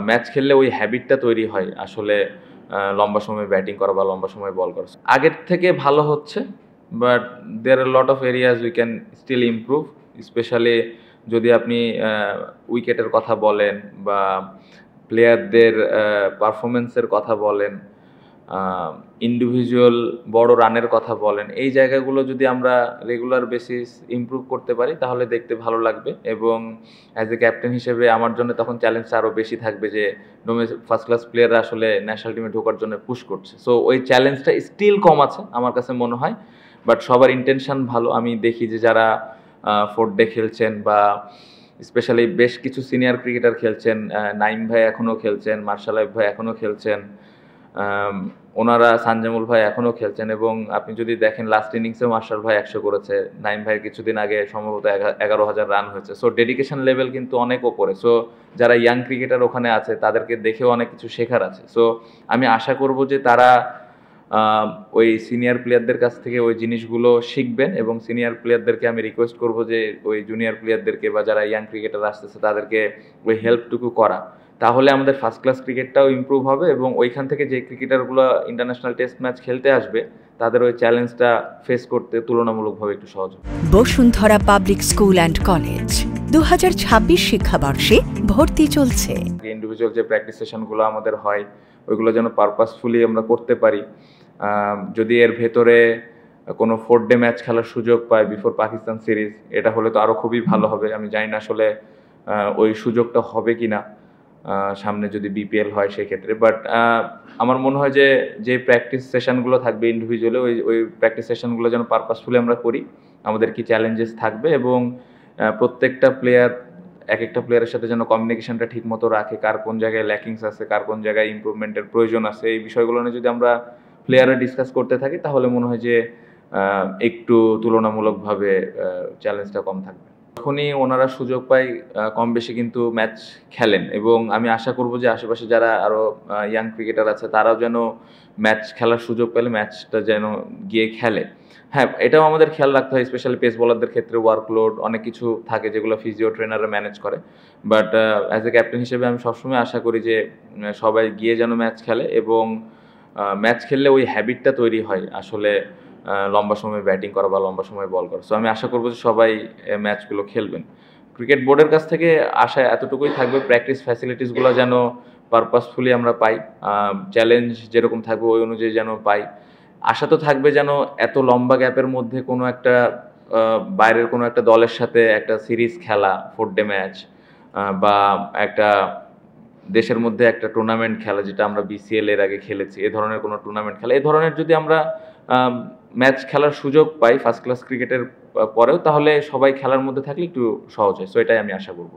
Match খেললে ওই হ্যাবিটটা তৈরি হয় আসলে লম্বা সময় ব্যাটিং করা বা লম্বা সময় বল করা। আগের থেকে ভালো হচ্ছে, but there are lot of areas we can still improve, specially যদি আপনি উইকেটের কথা বলেন বা প্লেয়ারদের পারফরমেন্সের কথা বলেন, ইন্ডিভিজুয়াল বড় রানের কথা বলেন, এই জায়গাগুলো যদি আমরা রেগুলার বেসিস ইমপ্রুভ করতে পারি তাহলে দেখতে ভালো লাগবে। এবং অ্যাজ এ ক্যাপ্টেন হিসেবে আমার জন্য তখন চ্যালেঞ্জটা আরও বেশি থাকবে যে ফার্স্ট ক্লাস প্লেয়াররা আসলে ন্যাশনাল টিমে ঢোকার জন্য পুশ করছে। সো ওই চ্যালেঞ্জটা স্টিল কম আছে আমার কাছে মনে হয়, বাট সবার ইন্টেনশন ভালো। আমি দেখি যে যারা ফোর্থ ডে খেলছেন বা স্পেশালি বেশ কিছু সিনিয়র ক্রিকেটার খেলছেন, নাইম ভাই এখনও খেলছেন, মার্শাল আইফ ভাই এখনও খেলছেন, ওনারা সানজামুল ভাই এখনও খেলছেন। এবং আপনি যদি দেখেন লাস্ট ইনিংসেও মার্শাল ভাই 100 করেছে, নাইম ভাইয়ের কিছুদিন আগে সম্ভবত 11,000 রান হয়েছে। সো ডেডিকেশন লেভেল কিন্তু অনেক ওপরে। সো যারা ইয়াং ক্রিকেটার ওখানে আছে তাদেরকে দেখেও অনেক কিছু শেখার আছে। সো আমি আশা করব যে তারা ওই সিনিয়র প্লেয়ারদের কাছ থেকে ওই জিনিসগুলো শিখবেন, এবং সিনিয়র প্লেয়ারদেরকে আমি রিকোয়েস্ট করব যে ওই জুনিয়র প্লেয়ারদেরকে বা যারা ইয়াং ক্রিকেটার আসতেছে তাদেরকে ওই হেল্পটুকু করা। তাহলে আমাদের ফার্স্ট ক্লাস ক্রিকেটটাও ইমপ্রুভ হবে, এবং ওইখান থেকে যে ক্রিকেটারগুলো ইন্টারন্যাশনাল টেস্ট ম্যাচ খেলতে আসবে তাদের ওই চ্যালেঞ্জটা ফেস করতে তুলনামূলকভাবে একটু সহজ হবে। Bashundhara public school and college 2026 শিক্ষাবর্ষে ভর্তি চলছে। ইন্ডিভিজুয়াল যে প্র্যাকটিস সেশনগুলো আমাদের হয় ওইগুলো যেন পারপাসফুলি আমরা করতে পারি। যদি এর ভেতরে কোনো ফোর্থ ডে ম্যাচ খেলার সুযোগ পায় বিফোর পাকিস্তান সিরিজ, এটা হলে তো আরও খুবই ভালো হবে। আমি জানি না আসলে ওই সুযোগটা হবে কি না সামনে যদি বিপিএল হয় সেক্ষেত্রে, বাট আমার মনে হয় যে প্র্যাকটিস সেশনগুলো থাকবে ইন্ডিভিজুয়ালি, ওই প্র্যাকটিস সেশনগুলো যেন পারপাসফুলি আমরা করি। আমাদের কি চ্যালেঞ্জেস থাকবে, এবং প্রত্যেকটা প্লেয়ার এক একটা প্লেয়ারের সাথে যেন কমিউনিকেশনটা ঠিক মতো রাখে, কার কোন জায়গায় ল্যাকিংস আছে, কার কোন জায়গায় ইমপ্রুভমেন্টের প্রয়োজন আছে, এই বিষয়গুলো নিয়ে যদি আমরা প্লেয়াররা ডিসকাস করতে থাকি তাহলে মনে হয় যে একটু তুলনামূলকভাবে চ্যালেঞ্জটা কম থাকবে। যখনই ওনারা সুযোগ পায় কম বেশি কিন্তু ম্যাচ খেলেন, এবং আমি আশা করব যে আশেপাশে যারা আরও ইয়াং ক্রিকেটার আছে তারাও যেন ম্যাচ খেলার সুযোগ পেলে ম্যাচটা যেন গিয়ে খেলে। হ্যাঁ, এটাও আমাদের খেয়াল রাখতে হয়, স্পেশালি পেস বোলারদের ক্ষেত্রে ওয়ার্কলোড অনেক কিছু থাকে যেগুলো ফিজিও ট্রেনাররা ম্যানেজ করে। বাট অ্যাজ এ ক্যাপ্টেন হিসেবে আমি সবসময় আশা করি যে সবাই গিয়ে যেন ম্যাচ খেলে, এবং ম্যাচ খেললে ওই হ্যাবিটটা তৈরি হয় আসলে লম্বা সময় ব্যাটিং করা বা লম্বা সময় বল করা। সো আমি আশা করবো যে সবাই ম্যাচগুলো খেলবেন। ক্রিকেট বোর্ডের কাছ থেকে আশা এতটুকুই থাকবে, প্র্যাকটিস ফ্যাসিলিটিসগুলো যেন পারপাসফুলি আমরা পাই, চ্যালেঞ্জ যেরকম থাকবে ওই অনুযায়ী যেন পাই। আশা তো থাকবে যেন এত লম্বা গ্যাপের মধ্যে কোনো একটা বাইরের কোনো একটা দলের সাথে একটা সিরিজ খেলা, ফোর্থ ডে ম্যাচ, বা একটা দেশের মধ্যে একটা টুর্নামেন্ট খেলা, যেটা আমরা বিসিএল এর আগে খেলেছি, এ ধরনের কোনো টুর্নামেন্ট খেলা, এই ধরনের যদি আমরা ম্যাচ খেলার সুযোগ পাই ফার্স্ট ক্লাস ক্রিকেটের পরেও, তাহলে সবাই খেলার মধ্যে থাকলে একটু সহজ হয়। সো এটাই আমি আশা করব।